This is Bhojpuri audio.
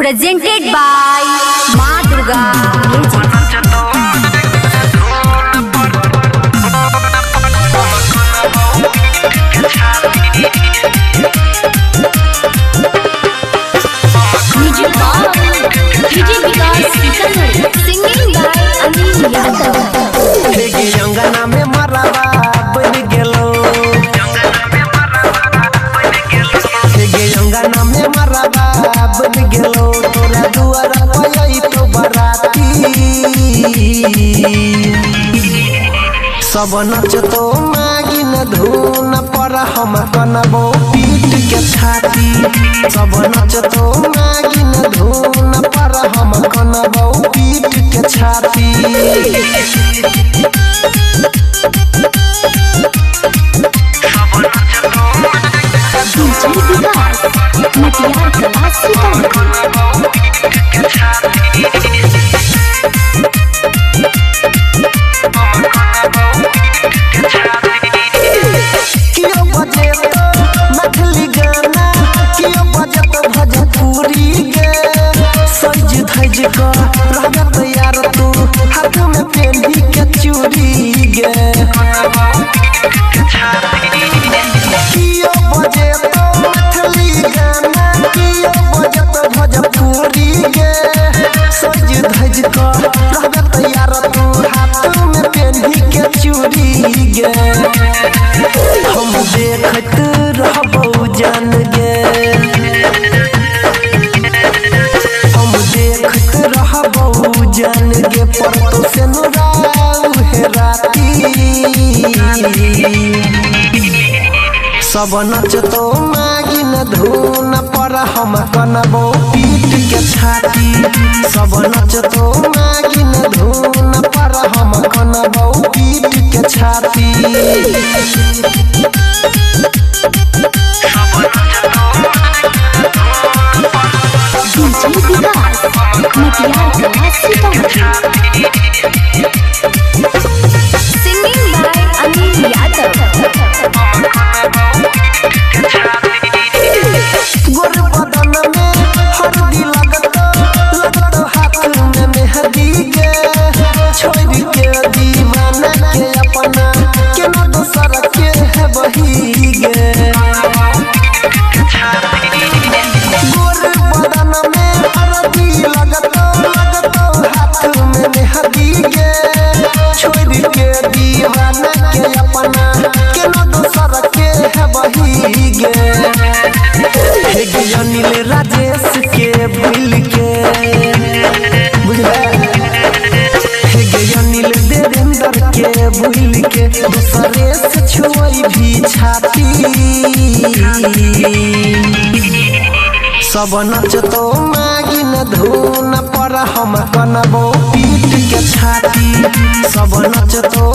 presented by Ma Durga Music. Music by DJ Vikas singing by Anil Yadav. अंगना में मरावा बन गेलो अंगना में मरावा बन गेलो तोरा दुआरा पई तो बराती सब नचतो मागिन धुन पर हम कनबो पीट के छाती सब नचतो मागिन धुन पर हम कनबो पीट के छाती मटियार कला कियो बजे तो मैथिली गाना कियो बजे तो भोजपुरी के सज धज कर रहत यार तू हाथ में पेंडी के चूड़ी गे कियो बजे तो मैथिली गाना कियो बजे तो भोजपुरी के सज धज कर रहत यार तू हाथ में पेंडी के चूड़ी गे हम देखत रहबो जान गे हम देखत रहबो जान गे पर तो से नुराउ है राती सब नचतो मागिन धुन पर हम कनबो पीट के छाती सब नचतो मागिन धुन पर हम कनबो पीट के छाती singing by Anil Yadav. गोर बदन में हल्दी लगतो हाथ में मेहंदी के छोड़ के दीवाना के अपना केना दोसर के है बही गे गोर बदन में हल्दी लगतो हाथ में मेहंदी के छोड़ के दीवाना के अपना केना दोसर के है बही गे अनिल राजेश के भूल के बुझला अनिल देवेंद्र के भूल के दूसरे से छुई भी छाती सब नचतो मागिन धुन पर हम कनबो पीट के छाती सब नचतो